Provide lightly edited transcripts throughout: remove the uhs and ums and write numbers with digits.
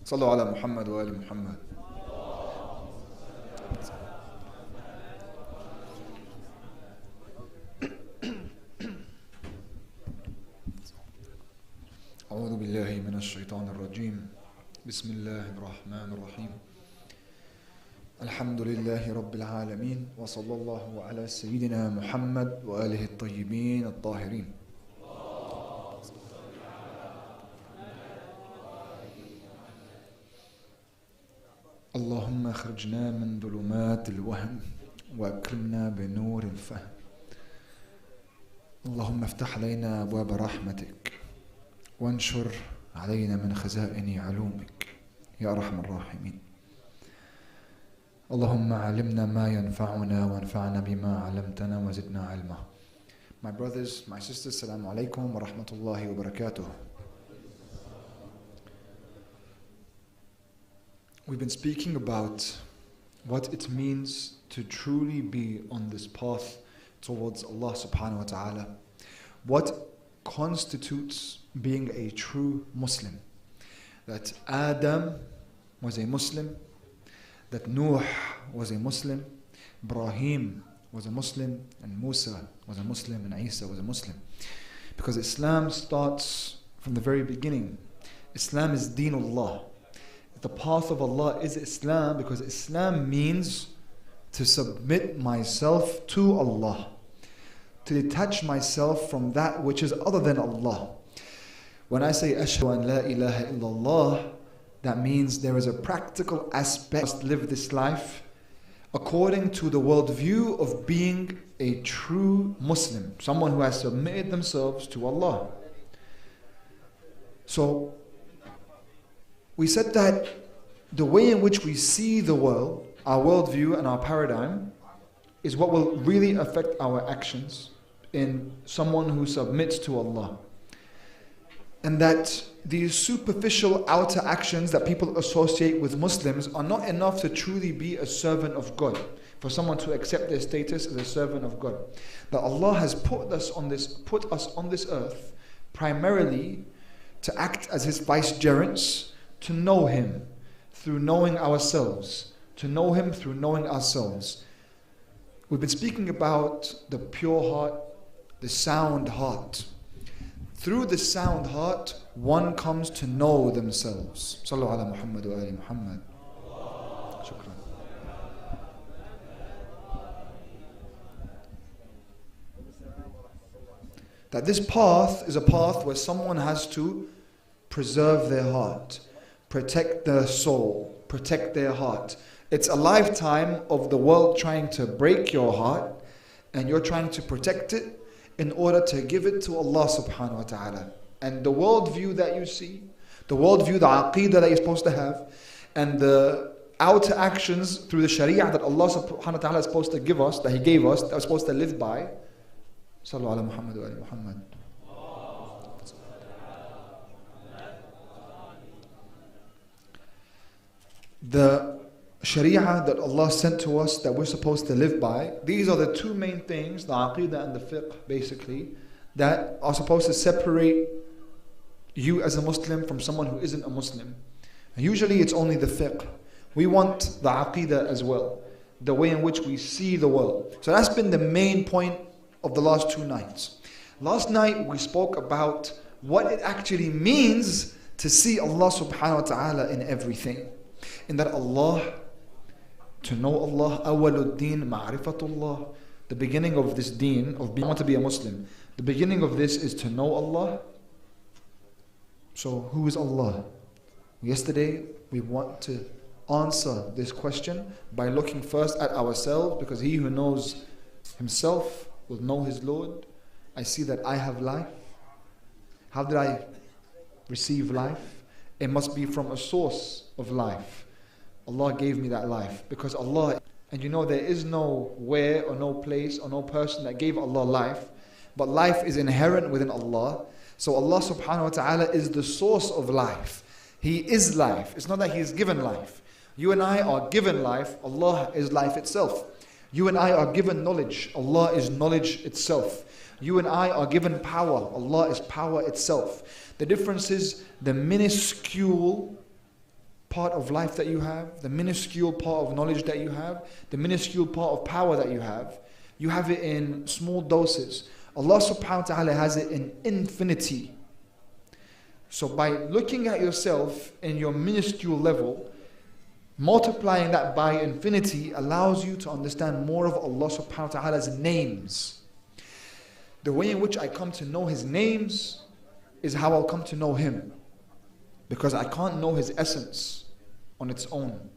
صلوا على محمد وآل محمد. أعوذ بالله من الشيطان الرجيم. بسم الله الرحمن الرحيم. الحمد لله رب العالمين، وصلى الله على سيدنا محمد وآله الطيبين الطاهرين. اللهم اخرجنا من ظلمات الوهم وأكرمنا بنور الفهم. اللهم افتح علينا أبواب رحمتك وانشر علينا من خزائن علومك يا أرحم الراحمين. اللهم علمنا ما ينفعنا وانفعنا بما علمتنا وزدنا علما. My brothers, my sisters, Assalamu alaikum wa rahmatullahi wa barakatuh. We've been speaking about what it means to truly be on this path towards Allah subhanahu wa ta'ala. What constitutes being a true Muslim. That Adam was a Muslim, that Nuh was a Muslim, Ibrahim was a Muslim, and Musa was a Muslim, and Isa was a Muslim. Because Islam starts from the very beginning. Islam is Deenullah. The path of Allah is Islam, because Islam means to submit myself to Allah, to detach myself from that which is other than Allah. When I say Ashhadu an la ilaha illallah, that means there is a practical aspect. Must live this life according to the worldview of being a true Muslim, someone who has submitted themselves to Allah. So we said that the way in which we see the world, our worldview and our paradigm, is what will really affect our actions in someone who submits to Allah. And that these superficial outer actions that people associate with Muslims are not enough to truly be a servant of God, for someone to accept their status as a servant of God. That Allah has put us on this earth primarily to act as His vicegerents, to know Him through knowing ourselves, to know Him through knowing ourselves. We've been speaking about the pure heart, the sound heart. Through the sound heart, one comes to know themselves. Sallu ala Muhammad wa ali Muhammad. Shukran. That this path is a path where someone has to preserve their heart, protect their soul, protect their heart. It's a lifetime of the world trying to break your heart, and you're trying to protect it in order to give it to Allah subhanahu wa ta'ala. And the worldview that you see, the worldview, the aqeedah that you're supposed to have, and the outer actions through the sharia that Allah subhanahu wa ta'ala is supposed to give us, that He gave us, that we're supposed to live by. Sallu ala Muhammad wa ali Muhammad. The sharia that Allah sent to us that we're supposed to live by, these are the two main things, the aqeedah and the fiqh basically, that are supposed to separate you as a Muslim from someone who isn't a Muslim. And usually it's only the fiqh. We want the aqeedah as well, the way in which we see the world. So that's been the main point of the last 2 nights. Last night we spoke about what it actually means to see Allah subhanahu wa ta'ala in everything. In that Allah, to know Allah, awwaluddin ma'rifatullah, the beginning of this deen, of being, I want to be a Muslim, the beginning of this is to know Allah. So who is Allah? Yesterday we want to answer this question by looking first at ourselves, because he who knows himself will know his Lord. I see that I have life. How did I receive life? It must be from a source of life. Allah gave me that life because Allah, and you know there is no where or no place or no person that gave Allah life, but life is inherent within Allah. So Allah subhanahu wa ta'ala is the source of life. He is life. It's not that He is given life. You and I are given life. Allah is life itself. You and I are given knowledge. Allah is knowledge itself. You and I are given power. Allah is power itself. The difference is the minuscule part of life that you have, the minuscule part of knowledge that you have, the minuscule part of power that you have it in small doses. Allah subhanahu wa ta'ala has it in infinity. So by looking at yourself in your minuscule level, multiplying that by infinity allows you to understand more of Allah subhanahu wa ta'ala's names. The way in which I come to know His names is how I'll come to know Him. Because I can't know His essence on its own.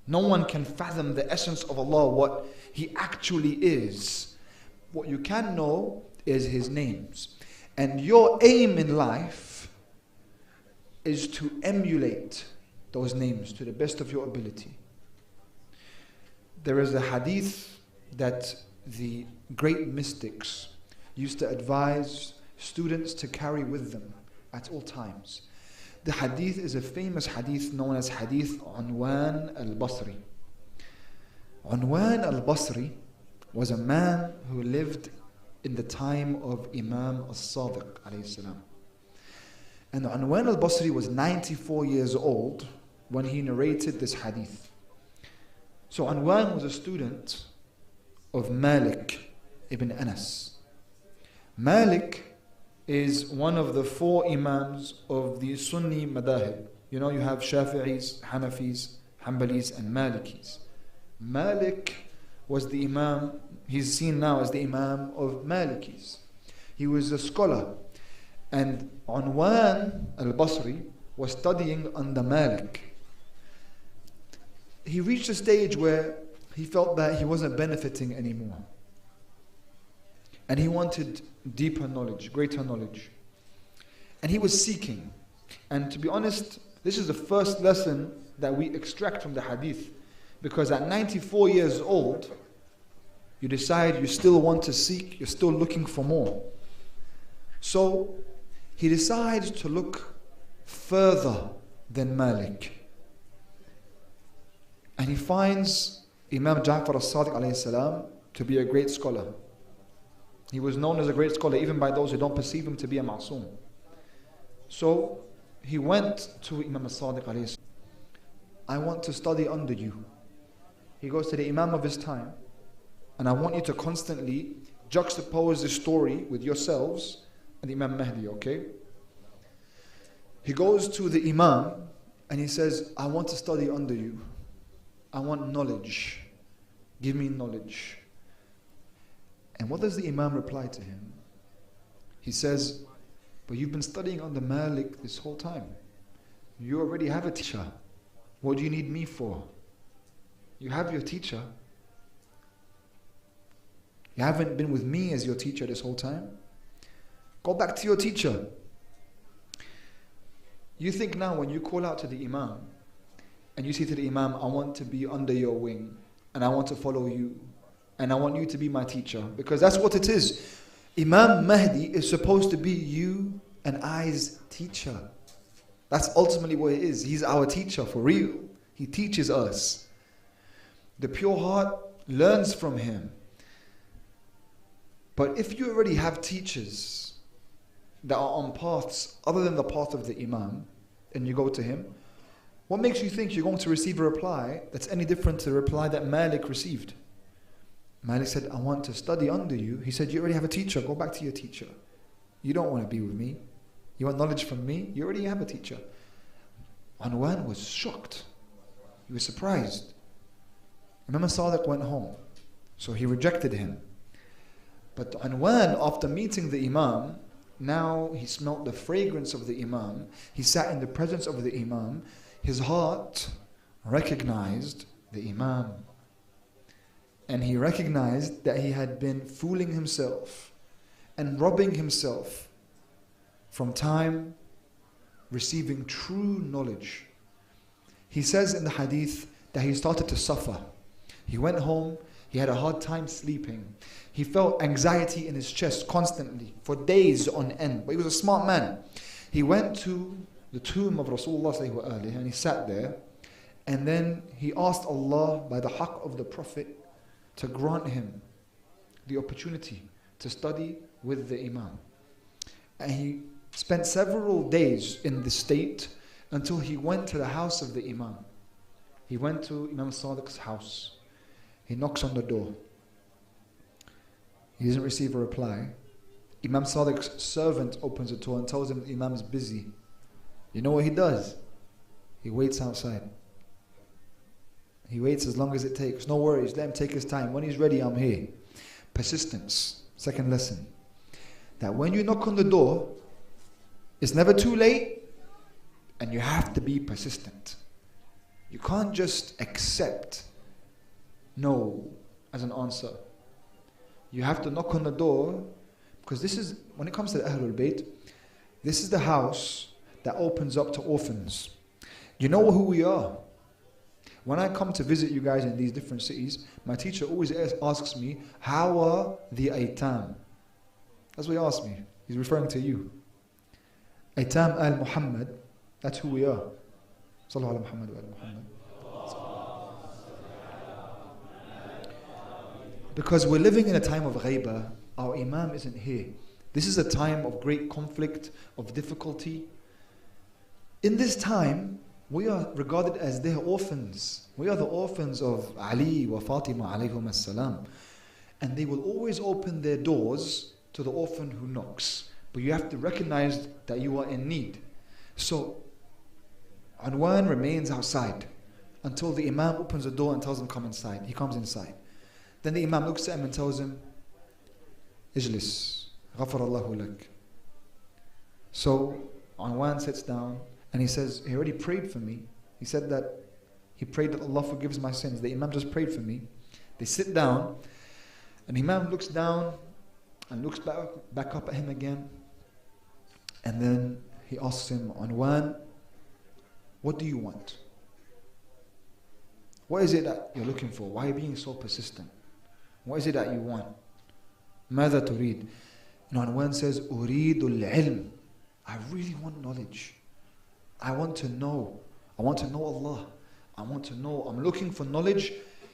No one can fathom the essence of Allah, what He actually is. What you can know is His names. And your aim in life is to emulate those names to the best of your ability. There is a hadith that the great mystics used to advise students to carry with them at all times. The hadith is a famous hadith known as Hadith Unwan al-Basri. Unwan al-Basri was a man who lived in the time of Imam al-Sadiq alayhi salam. And Unwan al-Basri was 94 years old when he narrated this hadith. So Unwan was a student of Malik ibn Anas. Malik is one of the 4 imams of the Sunni madahib. You know, you have Shafi'is, Hanafis, Hanbalis and Malikis. Malik was the imam, he's seen now as the imam of Malikis. He was a scholar. And Unwan al-Basri was studying under Malik. He reached a stage where he felt that he wasn't benefiting anymore. And he wanted deeper knowledge, greater knowledge. And he was seeking. And to be honest, this is the first lesson that we extract from the hadith. Because at 94 years old, you decide you still want to seek, you're still looking for more. So he decides to look further than Malik. And he finds Imam Ja'far al-Sadiq alayhi salam to be a great scholar. He was known as a great scholar even by those who don't perceive him to be a ma'soom. So he went to Imam al-Sadiq alayhi salam. I want to study under you. He goes to the Imam of his time, and I want you to constantly juxtapose this story with yourselves and Imam Mahdi, okay? He goes to the Imam and he says, I want to study under you. I want knowledge. Give me knowledge. And what does the Imam reply to him? He says, but you've been studying under Malik this whole time. You already have a teacher. What do you need me for? You have your teacher. You haven't been with me as your teacher this whole time. Go back to your teacher. You think now when you call out to the Imam and you say to the Imam, I want to be under your wing and I want to follow you and I want you to be my teacher, because that's what it is. Imam Mahdi is supposed to be you and I's teacher. That's ultimately what it is. He's our teacher for real. He teaches us. The pure heart learns from him. But if you already have teachers that are on paths other than the path of the Imam, and you go to him, what makes you think you're going to receive a reply that's any different to the reply that Malik received? Malik said, I want to study under you. He said, you already have a teacher. Go back to your teacher. You don't want to be with me. You want knowledge from me? You already have a teacher. Unwan was shocked. He was surprised. Imam Sadiq went home. So he rejected him. But Unwan, after meeting the Imam, now he smelt the fragrance of the Imam. He sat in the presence of the Imam. His heart recognized the Imam. And he recognized that he had been fooling himself and robbing himself from time receiving true knowledge. He says in the hadith that he started to suffer. He went home, he had a hard time sleeping. He felt anxiety in his chest constantly for days on end. But he was a smart man. He went to the tomb of Rasulullah and he sat there. And then he asked Allah by the haqq of the Prophet to grant him the opportunity to study with the Imam. And he spent several days in this state until he went to the house of the Imam. He went to Imam Sadiq's house. He knocks on the door. He doesn't receive a reply. Imam Sadiq's servant opens the door and tells him the Imam is busy. You know what he does? He waits outside. He waits as long as it takes. No worries, let him take his time. When he's ready, I'm here. Persistence. Second lesson. That when you knock on the door, it's never too late, and you have to be persistent. You can't just accept no as an answer. You have to knock on the door, because this is, when it comes to the Ahlul Bayt, this is the house that opens up to orphans. You know who we are. When I come to visit you guys in these different cities, my teacher always asks me, how are the Aitam? That's what he asks me. He's referring to you. Aitam al-Muhammad, that's who we are. Sallallahu ala Muhammad wa ala Muhammad. Because we're living in a time of ghaibah, our Imam isn't here. This is a time of great conflict, of difficulty. In this time, we are regarded as their orphans. We are the orphans of Ali wa Fatima alayhum as-salam. And they will always open their doors to the orphan who knocks. But you have to recognize that you are in need. So, Unwan remains outside until the Imam opens the door and tells him, come inside. He comes inside. Then the Imam looks at him and tells him, Ijlis, ghafarallahu lak. So, Unwan sits down and he says, he already prayed for me. He said that he prayed that Allah forgives my sins. The Imam just prayed for me. They sit down and the Imam looks down and looks back up at him again. And then he asks him, Unwan, what do you want? What is it that you're looking for? Why are you being so persistent? What is it that you want? ماذا تريد? And Unwan says, أريد العلم. I really want knowledge. I want to know. I want to know Allah. I want to know. I'm looking for knowledge.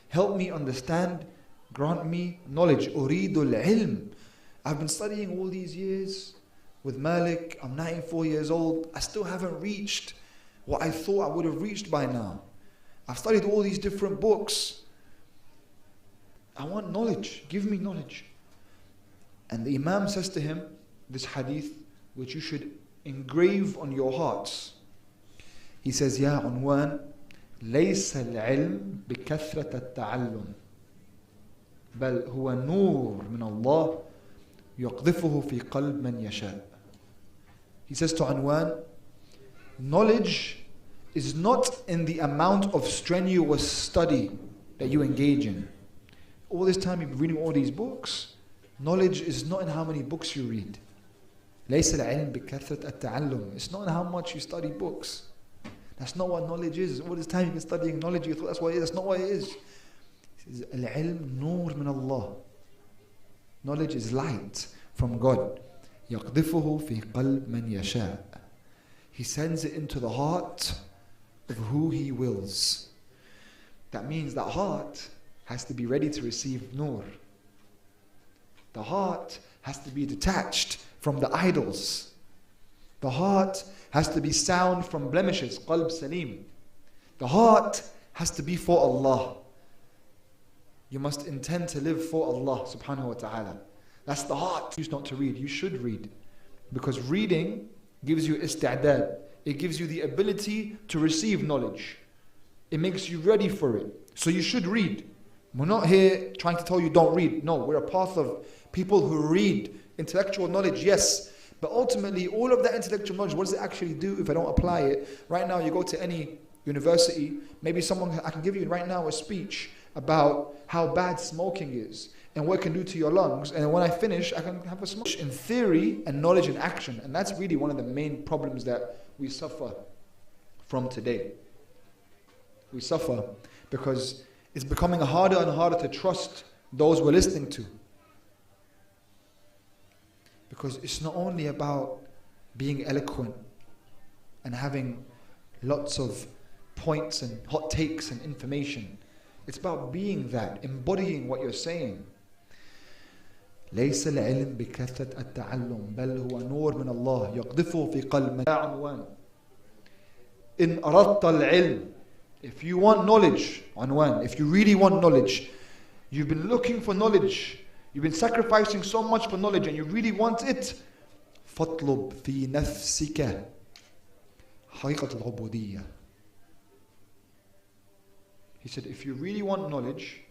Help me understand. Grant me knowledge. أريد العلم. I've been studying all these years with Malik. I'm 94 years old. I still haven't reached what I thought I would have reached by now. I've studied all these different books. I want knowledge. Give me knowledge. And the Imam says to him this hadith which you should engrave on your hearts. He says, Ya Unwan, ليس العلم بكثرة التعلم بل هو نور من الله يقذفه في قلب من يشاء. He says to Unwan, knowledge is not in the amount of strenuous study that you engage in. All this time you've been reading all these books. Knowledge is not in how many books you read. ليس العلم بكثرة التعلم. It's not in how much you study books. That's not what knowledge is. All this time you've been studying knowledge, you thought that's what it is. That's not what it is. It says, العلم نور من الله. Knowledge is light from God. يقذفه في قلب من يشاء. He sends it into the heart of who He wills. That means that heart has to be ready to receive nur. The heart has to be detached from the idols. The heart has to be sound from blemishes, qalb salim. The heart has to be for Allah. You must intend to live for Allah subhanahu wa ta'ala. That's the heart. Choose not to read. You should read. Because reading gives you isti'dad. It gives you the ability to receive knowledge. It makes you ready for it. So you should read. We're not here trying to tell you don't read. No, we're a path of people who read. Intellectual knowledge, yes. But ultimately, all of that intellectual knowledge, what does it actually do if I don't apply it? Right now, you go to any university, maybe I can give you right now a speech about how bad smoking is and what it can do to your lungs. And when I finish, I can have a smoke. In theory and knowledge in action. And that's really one of the main problems that we suffer from today. We suffer because it's becoming harder and harder to trust those we're listening to. Because it's not only about being eloquent and having lots of points and hot takes and information. It's about being that, embodying what you're saying. ليس العلم بكثرة التعلم بل هو نور من الله يقذفه في قلب من. إن أردت العلم. If you want knowledge, عنوان, if you really want knowledge, you've been looking for knowledge, you've been sacrificing so much for knowledge and you really want it, فاطلب في نفسك حقيقة العبودية. He said, if you really want knowledge,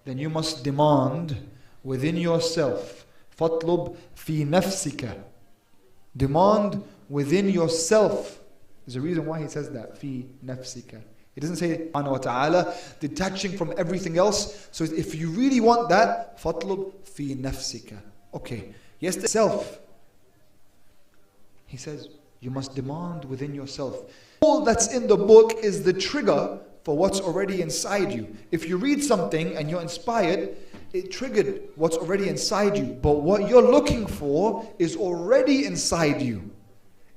then you must demand within yourself. فاطلب في نفسك. Demand within yourself. There's a reason why he says that. في نفسك. He doesn't say subhanahu wa ta'ala, detaching from everything else. So if you really want that, فاطلب في نفسك. Okay. Yes, the self. He says, you must demand within yourself. All that's in the book is the trigger for what's already inside you. If you read something and you're inspired, it triggered what's already inside you. But what you're looking for is already inside you.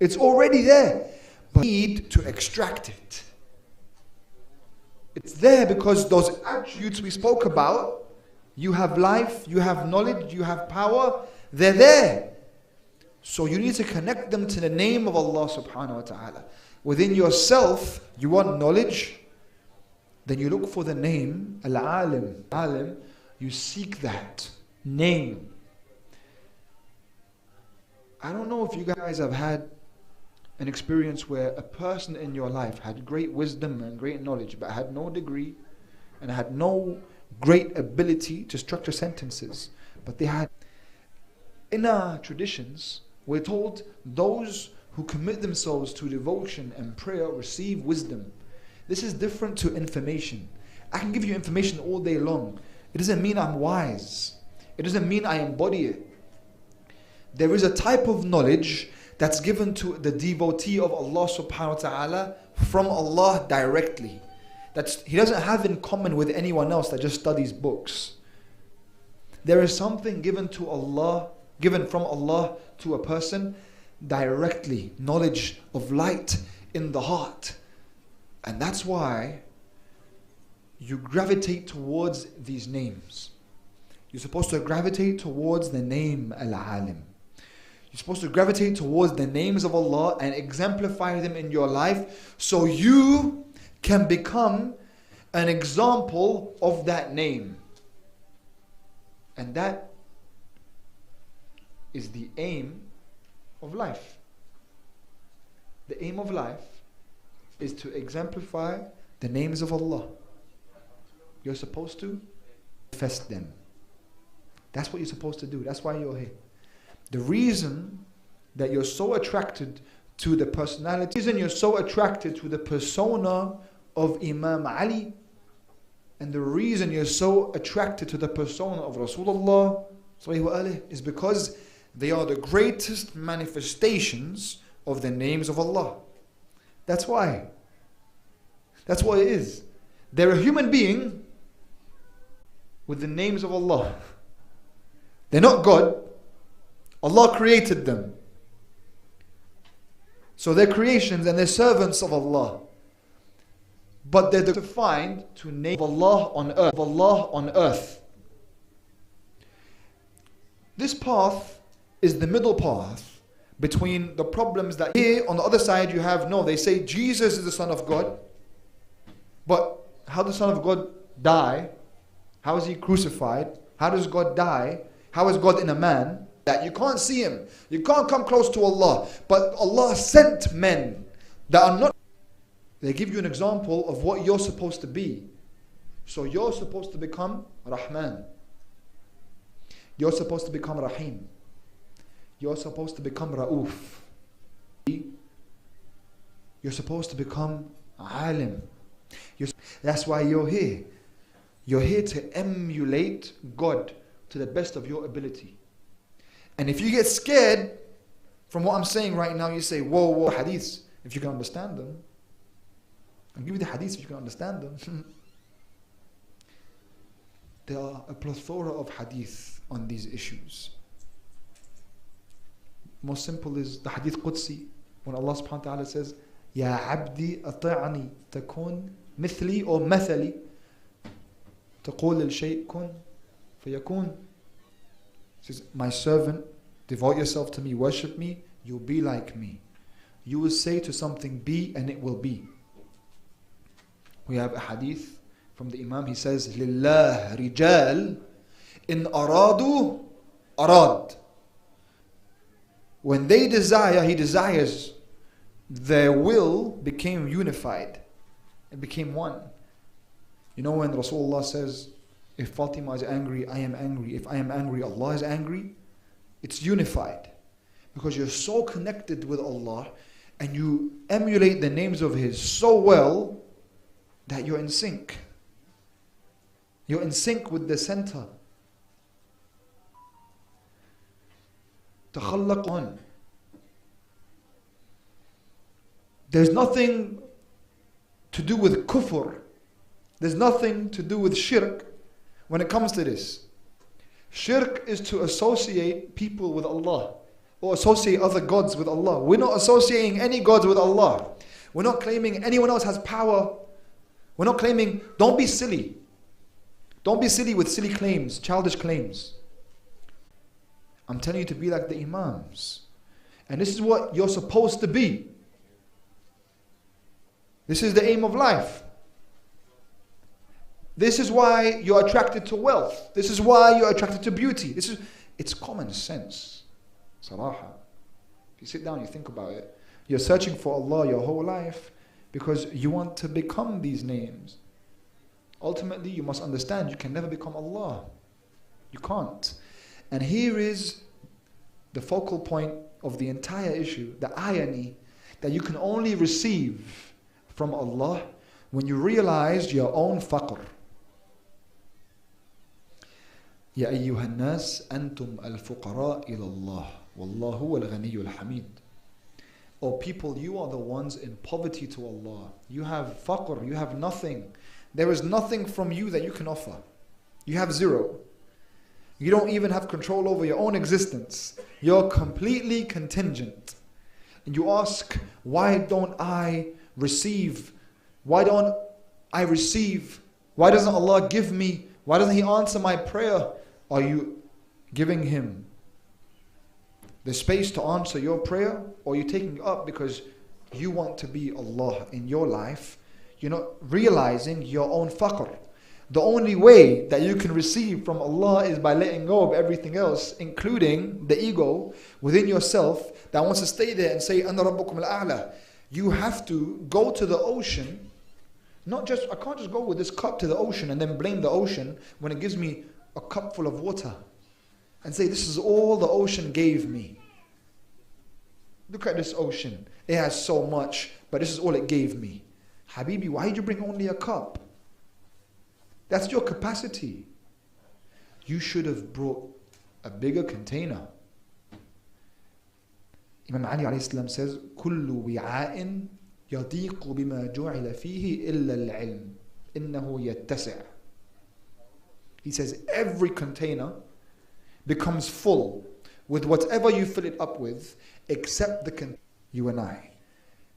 It's already there. But you need to extract it. It's there because those attributes we spoke about, you have life, you have knowledge, you have power, they're there. So you need to connect them to the name of Allah subhanahu wa ta'ala. Within yourself, you want knowledge, then you look for the name, Al-Alim. Alim, you seek that name. I don't know if you guys have had an experience where a person in your life had great wisdom and great knowledge, but had no degree and had no great ability to structure sentences. But they had, in our traditions, we're told those who commit themselves to devotion and prayer receive wisdom. This is different to information. I can give you information all day long. It doesn't mean I'm wise. It doesn't mean I embody it. There is a type of knowledge that's given to the devotee of Allah subhanahu wa ta'ala from Allah directly. He doesn't have in common with anyone else that just studies books. There is something given from Allah to a person directly, knowledge of light in the heart. And that's why you gravitate towards these names. You're supposed to gravitate towards the name Al-Alim. You're supposed to gravitate towards the names of Allah and exemplify them in your life so you can become an example of that name. And that is the aim of life. The aim of life is to exemplify the names of Allah. You're supposed to manifest them. That's what you're supposed to do. That's why you're here. The reason that you're so attracted to the personality, the reason you're so attracted to the persona of Imam Ali, and the reason you're so attracted to the persona of Rasulullah is because they are the greatest manifestations of the names of Allah. That's why. That's what it is. They're a human being with the names of Allah. They're not God. Allah created them. So they're creations and they're servants of Allah. But they're defined to name Allah on earth. This path is the middle path between the problems that here on the other side you have, no, they say Jesus is the Son of God. But how does the Son of God die? How is he crucified? How does God die? How is God in a man? That you can't see him. You can't come close to Allah. But Allah sent men that are not. They give you an example of what you're supposed to be. So you're supposed to become Rahman. You're supposed to become Rahim. You're supposed to become Ra'uf. You're supposed to become Alim. That's why you're here. You're here to emulate God to the best of your ability. And if you get scared from what I'm saying right now, you say, whoa, hadiths, if you can understand them. I'll give you the hadiths if you can understand them. There are a plethora of hadith on these issues. Most simple is the hadith Qudsi, when Allah subhanahu wa ta'ala says, Ya abdi ati'ani takun mithli or mathali, taqul al-shay' kun fayakun. Says, my servant, devote yourself to me, worship me, you'll be like me. You will say to something be and it will be. We have a hadith from the imam. He says, لِلَّهِ رِجَالٍ إِنْ أَرَادُوا أَرَاد. When they desire, he desires. Their will became unified. It became one. You know when Rasulullah says, if Fatima is angry, I am angry. If I am angry, Allah is angry. It's unified. Because you're so connected with Allah and you emulate the names of His so well that you're in sync. You're in sync with the center. تخلق on. There's nothing to do with kufr. There's nothing to do with shirk when it comes to this. Shirk is to associate people with Allah or associate other gods with Allah. We're not associating any gods with Allah. We're not claiming anyone else has power. We're not claiming, don't be silly. Don't be silly with silly claims, childish claims. I'm telling you to be like the imams. And this is what you're supposed to be. This is the aim of life. This is why you're attracted to wealth. This is why you're attracted to beauty. It's common sense. Saraha. If you sit down, you think about it. You're searching for Allah your whole life because you want to become these names. Ultimately, you must understand you can never become Allah. You can't. And here is the focal point of the entire issue, the irony that you can only receive from Allah when you realize your own faqr. يا أيها الناس أنتم الفقراء إلى الله والله هو الغني الحميد. O people, you are the ones in poverty to Allah. You have faqr, you have nothing. There is nothing from you that you can offer. You have zero. You don't even have control over your own existence. You're completely contingent. And you ask, why don't I receive? Why don't I receive? Why doesn't Allah give me? Why doesn't He answer my prayer? Are you giving Him the space to answer your prayer? Or are you taking it up because you want to be Allah in your life? You're not realizing your own faqr. The only way that you can receive from Allah is by letting go of everything else, including the ego within yourself that wants to stay there and say, أَنَا رَبُّكُمُ الْأَعْلَى. You have to go to the ocean. I can't just go with this cup to the ocean and then blame the ocean when it gives me a cup full of water and say, this is all the ocean gave me. Look at this ocean. It has so much, but this is all it gave me. Habibi, why did you bring only a cup? That's your capacity. You should have brought a bigger container. Imam Ali alayhi salam says, كل وعاء يضيق بما جعل فيه إلا العلم إنه يتسع. He says every container becomes full with whatever you fill it up with, except the container. You and I.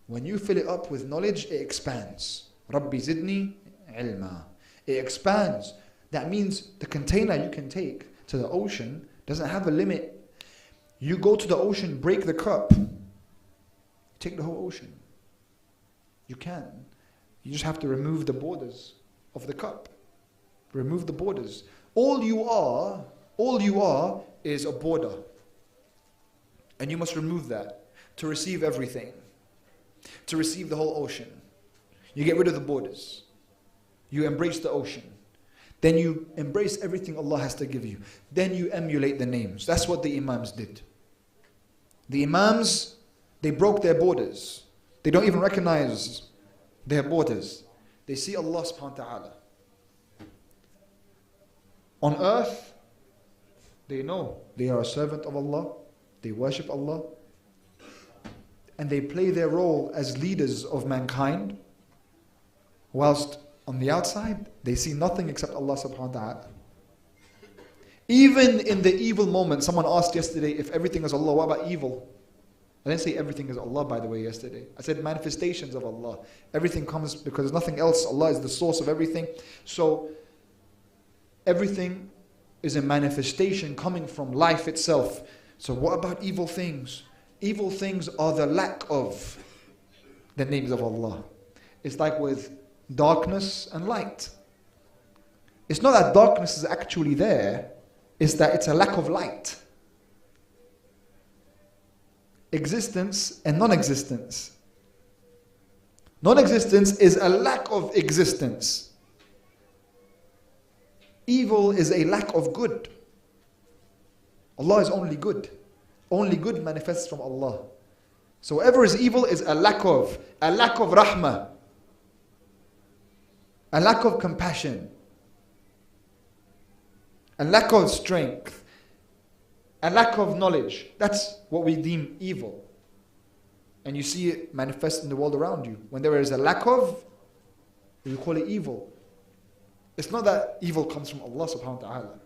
When you fill it up with knowledge, it expands. Rabbi zidni ilma. It expands. That means the container you can take to the ocean doesn't have a limit. You go to the ocean, break the cup, take the whole ocean. You can. You just have to remove the borders of the cup. Remove the borders. All you are is a border. And you must remove that to receive everything. To receive the whole ocean. You get rid of the borders. You embrace the ocean. Then you embrace everything Allah has to give you. Then you emulate the names. That's what the imams did. The imams, they broke their borders. They don't even recognize their borders. They see Allah subhanahu wa ta'ala. On earth, they know they are a servant of Allah. They worship Allah. And they play their role as leaders of mankind. Whilst on the outside, they see nothing except Allah subhanahu wa ta'ala. Even in the evil moment, someone asked yesterday, if everything is Allah, what about evil? I didn't say everything is Allah, by the way, yesterday. I said manifestations of Allah. Everything comes because there's nothing else. Allah is the source of everything. So, everything is a manifestation coming from life itself. So what about evil things? Evil things are the lack of the names of Allah. It's like with darkness and light. It's not that darkness is actually there, it's that it's a lack of light. Existence and non-existence. Non-existence is a lack of existence. Evil is a lack of good. Allah is only good. Only good manifests from Allah. So whatever is evil is a lack of rahmah, a lack of compassion, a lack of strength, a lack of knowledge. That's what we deem evil. And you see it manifest in the world around you. When there is a lack of, you call it evil. It's not that evil comes from Allah subhanahu wa ta'ala.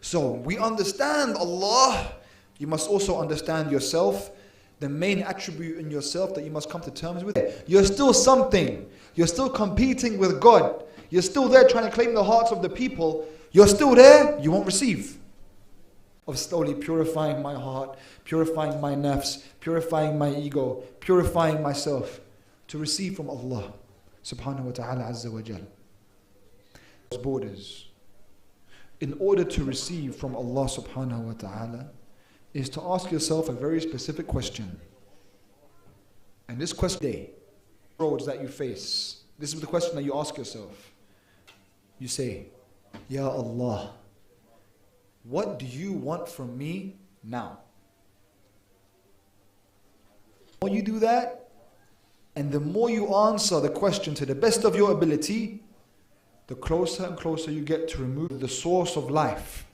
So we understand Allah. You must also understand yourself. The main attribute in yourself that you must come to terms with. You're still something. You're still competing with God. You're still there trying to claim the hearts of the people. You're still there, you won't receive. Of slowly purifying my heart, purifying my nafs, purifying my ego, purifying myself to receive from Allah subhanahu wa ta'ala azza wa jal. Borders. In order to receive from Allah subhanahu wa ta'ala is to ask yourself a very specific question. And this question, roads that you face, this is the question that you ask yourself. You say, Ya Allah, what do you want from me now? The more you do that, and the more you answer the question to the best of your ability, the closer and closer you get to remove the source of life.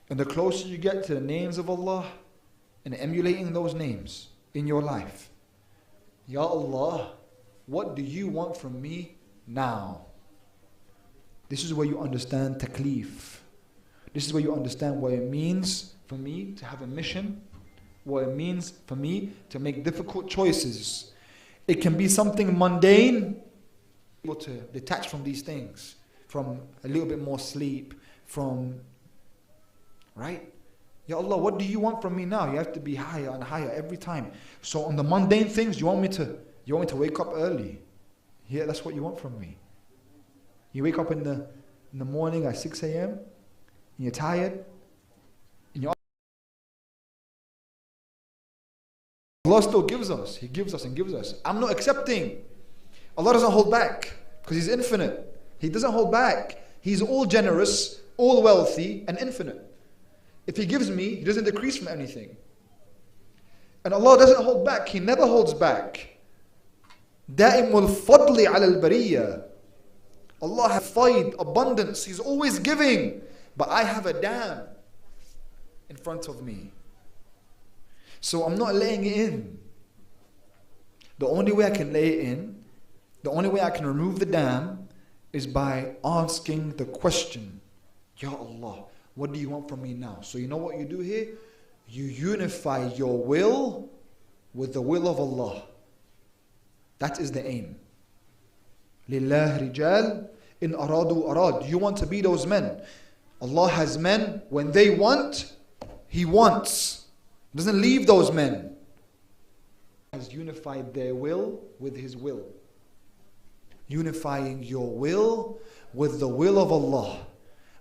And the closer you get to the names of Allah and emulating those names in your life. Ya Allah, what do you want from me now? This is where you understand taklif. This is where you understand what it means for me to have a mission, what it means for me to make difficult choices. It can be something mundane, able to detach from these things, from a little bit more sleep, from, right? Ya Allah, what do you want from me now? You have to be higher and higher every time. So on the mundane things, you want me to wake up early. Yeah, that's what you want from me. You wake up in the morning at 6 a.m. and you're tired. And Allah still gives us. He gives us and gives us. I'm not accepting. Allah doesn't hold back because He's infinite. He doesn't hold back. He's all generous, all wealthy, and infinite. If He gives me, He doesn't decrease from anything. And Allah doesn't hold back. He never holds back. Da'imul fadli ala al-bariyya. Allah has faid, abundance. He's always giving. But I have a dam in front of me. So I'm not laying it in. The only way I can lay it in, the only way I can remove the dam is by asking the question, Ya Allah, what do you want from me now? So you know what you do here? You unify your will with the will of Allah. That is the aim. Lillah rijal in aradu arad. You want to be those men. Allah has men, when they want, He wants. He doesn't leave those men. He has unified their will with His will. Unifying your will with the will of Allah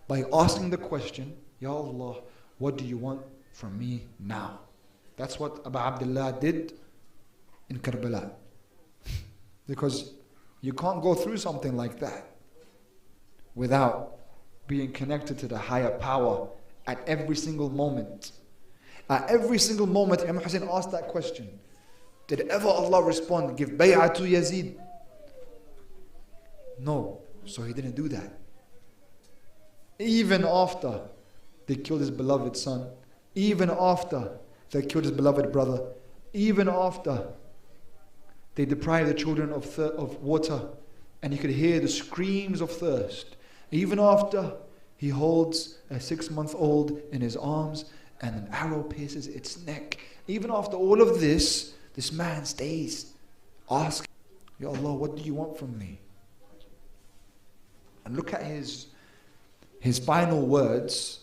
by asking the question, Ya Allah, what do you want from me now? That's what Abu Abdullah did in Karbala. Because you can't go through something like that without being connected to the higher power at every single moment. At every single moment, Imam Hussein asked that question. Did ever Allah respond, give bay'ah to Yazid? No. So He didn't do that. Even after they killed His beloved son, even after they killed His beloved brother, even after they deprived the children of water, and He could hear the screams of thirst, even after He holds a 6-month-old in His arms and an arrow pierces its neck, even after all of this, this man stays asking, Ya Allah, what do you want from me? And look at his final words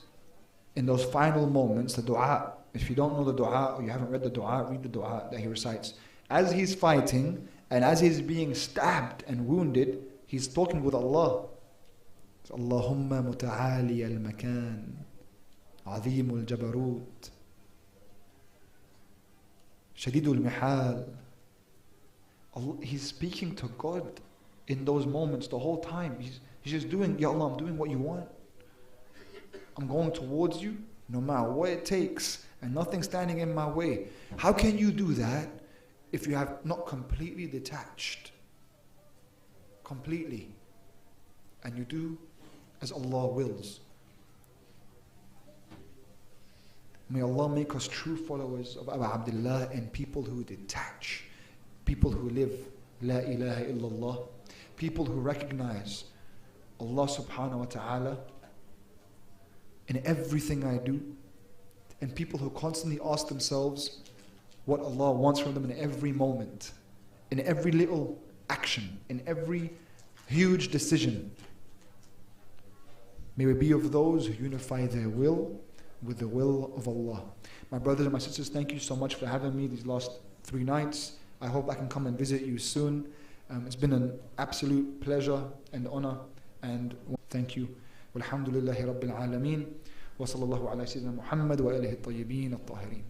in those final moments, the dua. If you don't know the dua or you haven't read the dua, read the dua that he recites. As he's fighting And as he's being stabbed and wounded, he's talking with Allah. Allahumma muta'ali al-makan, azim al-jabarut, shadid al-mihal. He's speaking to God in those moments the whole time. He's just doing, Ya Allah, I'm doing what you want. I'm going towards you no matter what it takes, and nothing standing in my way. How can you do that if you have not completely detached? Completely. And you do as Allah wills. May Allah make us true followers of Abu Abdullah and people who detach, people who live La ilaha illallah, people who recognize Allah subhanahu wa ta'ala in everything I do, and people who constantly ask themselves what Allah wants from them in every moment, in every little action, in every huge decision. May we be of those who unify their will with the will of Allah. My brothers and my sisters, thank you so much for having me these last 3 nights. I hope I can come and visit you soon. It's been an absolute pleasure and honor, and thank you. Walhamdulillahi Rabbil Alameen. Wa sallallahu ala Sayyidina Muhammad wa alihi at-tayyibin at-tahirin.